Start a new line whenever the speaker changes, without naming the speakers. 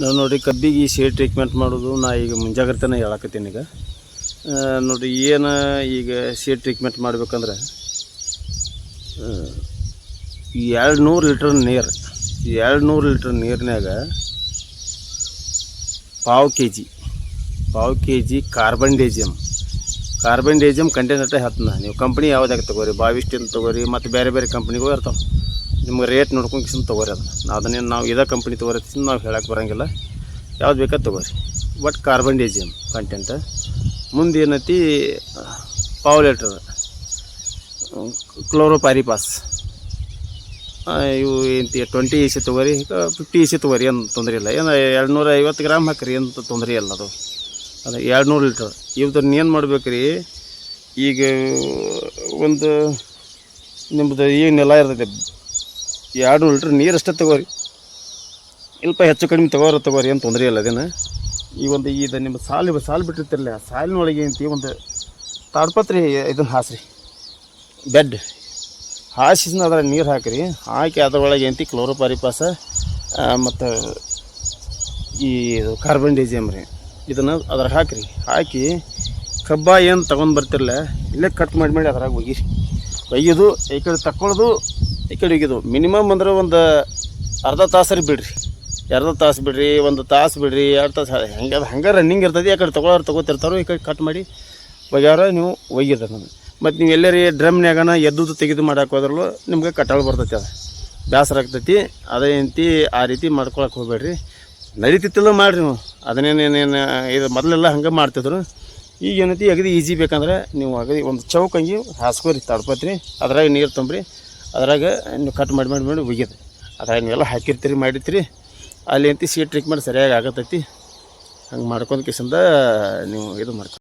ನಾವು ನೋಡಿರಿ ಕಬ್ಬಿಗೆ ಸೀಡ್ ಟ್ರೀಟ್ಮೆಂಟ್ ಮಾಡೋದು ನಾ ಈಗ ಮುಂಜಾಗ್ರತೆನ ಹೇಳಕತ್ತೀನಿ. ಈಗ ನೋಡಿರಿ ಏನು ಈಗ ಸೀಡ್ ಟ್ರೀಟ್ಮೆಂಟ್ ಮಾಡ್ಬೇಕಂದ್ರೆ 200 ಲೀಟ್ರ್ ನೀರು 200 ಲೀಟ್ರ್ ನೀರಿನಾಗ ಪಾವು ಕೆ ಜಿ ಕಾರ್ಬನ್ ಡೈಜಿಯಮ್ ಕಂಟೆಂಟ್ ಹತ್ತನ ನೀವು ಕಂಪ್ನಿ ಯಾವುದಾಗ ತೊಗೋರಿ, ಬಾವಿಸ್ಟಿನ್ ತೊಗೋರಿ, ಮತ್ತು ಬೇರೆ ಬೇರೆ ಕಂಪ್ನಿಗೂ ಇರ್ತಾವೆ. ನಿಮ್ಗೆ ರೇಟ್ ನೋಡ್ಕೊಂಡು ತೊಗೋರಿ. ಅದನ್ನೇನು ನಾವು ಇದೇ ಕಂಪ್ನಿ ತೊಗೋರಿ ನಾವು ಹೇಳಕ್ಕೆ ಬರೋಂಗಿಲ್ಲ, ಯಾವ್ದು ಬೇಕಾದ ತೊಗೋರಿ. ಬಟ್ ಕಾರ್ಬನ್ ಡೈಜಿಯಮ್ ಕಂಟೆಂಟ್ ಮುಂದೆ ಏನೈತಿ ಪಾವು ಲೀಟ್ರ್ ಕ್ಲೋರೋಪಾರಿಪಾಸ್ ಇವು ಏನು 20 EC ತೊಗೋರಿ, 50 EC ತೊಗೋರಿ, ಏನು ತೊಂದರೆ ಇಲ್ಲ. ಏನು 250 ಗ್ರಾಮ್ ಹಾಕಿರಿ, ಏನು ತೊಂದರೆ ಇಲ್ಲ. ಅದು 200 ಲೀಟ್ರ್ ಇವತ್ತನ್ನು ಏನು ಮಾಡ್ಬೇಕು ರೀ. ಈಗ ಒಂದು ನಿಮ್ಮದು ಏನು ನೆಲ ಇರ್ತೈತೆ 200 ಲೀಟ್ರ್ ನೀರು ಅಷ್ಟೇ ತೊಗೋರಿ, ಸ್ವಲ್ಪ ಹೆಚ್ಚು ಕಡಿಮೆ ತೊಗೋರಿ, ಏನು ತೊಂದರೆ ಇಲ್ಲ. ಅದೇನು ಈ ಒಂದು ಇದು ನಿಮ್ಮ ಸಾಲು ಬಿಟ್ಟಿರ್ತಿರಲ್ಲ, ಸಾಲಿನೊಳಗೆ ಏನಂತೀವಿ ಒಂದು ತಾಡ್ಪತ್ರಿ ಇದನ್ನು ಹಾಸ್ರಿ, ಬೆಡ್ ಹಾಸಿನ ಅದ್ರ ನೀರು ಹಾಕಿರಿ. ಹಾಕಿ ಅದರೊಳಗೆ ಏನಂತಿ ಕ್ಲೋರೋಪಾರಿಪಾಸ ಮತ್ತು ಈ ಕಾರ್ಬನ್ ಡೈಜಿಯಮ್ ರೀ, ಇದನ್ನು ಅದ್ರಾಗ ಹಾಕಿ ಕಬ್ಬ ಏನು ತೊಗೊಂಡು ಬರ್ತಿರಲ್ಲ ಇಲ್ಲೇ ಕಟ್ ಮಾಡಿ ಅದ್ರಾಗ ಒಯ್ಯೋದು, ಈ ಕಡೆ ತಕ್ಕೊಳ್ಳೋದು, ಈ ಕಡೆ ಒಯ್ಯೋದು. ಮಿನಿಮಮ್ ಅಂದ್ರೆ ಒಂದು ಅರ್ಧ ತಾಸು ಬಿಡ್ರಿ, 1 ತಾಸು ಬಿಡ್ರಿ, 2 ತಾಸು ಹಂಗೆ ರನ್ನಿಂಗ್ ಇರ್ತದೆ. ಆ ಕಡೆ ತೊಗೋತಿರ್ತಾರೋ, ಈ ಕಡೆ ಕಟ್ ಮಾಡಿ ಒಯ್ಯಾರ ನೀವು ಒಯ್ಯಿದ. ಮತ್ತು ನೀವು ಎಲ್ಲರಿ ಡ್ರಮ್ನ್ಯಾಗನ ಎದ್ದುದು ತೆಗೆದು ಮಾಡಕ್ಕೆ ಹೋದ್ರಲ್ಲೂ ನಿಮ್ಗೆ ಕಟ್ಟಾಳು ಬರ್ತೈತಿ, ಅದು ಬೇಸರ ಆಗ್ತೈತಿ. ಅದೇಂತಿ ಆ ರೀತಿ ಮಾಡ್ಕೊಳಕ್ಕೆ ಹೋಗ್ಬೇಡ್ರಿ. ನಡೀತಿತ್ತಿಲ್ಲ ಮಾಡಿರಿ ನೀವು. ಅದನ್ನೇನೇನು ಇದು ಮೊದಲೆಲ್ಲ ಹಂಗೆ ಮಾಡ್ತಿದ್ರು. ಈಗ ಏನೈತಿ ಅಗದಿ ಈಜಿ ಬೇಕಂದ್ರೆ ನೀವು ಅಗದಿ ಒಂದು ಚೌಕಂಗಿ ಹಾಸ್ಕೋರಿ, ತಾಡ್ಪತ್ರಿ, ಅದ್ರಾಗ ನೀರು ತುಂಬ್ರಿ, ಅದ್ರಾಗ ನೀವು ಕಟ್ ಮಾಡಿ ಒಯ್ಯೋದು. ಅದ್ರಾಗ ನೀವೆಲ್ಲ ಹಾಕಿರ್ತೀರಿ, ಮಾಡಿರ್ತೀರಿ, ಅಲ್ಲಿ ಅಂತಿ ಸೀಡ್ ಟ್ರೀಟ್ಮೆಂಟ್ ಸರಿಯಾಗಿ ಆಗತ್ತೈತಿ. ಹಂಗೆ ಮಾಡ್ಕೊಂಡು ಕಿಸಿಂದ ನೀವು ಇದು ಮಾಡ್ಕೊ.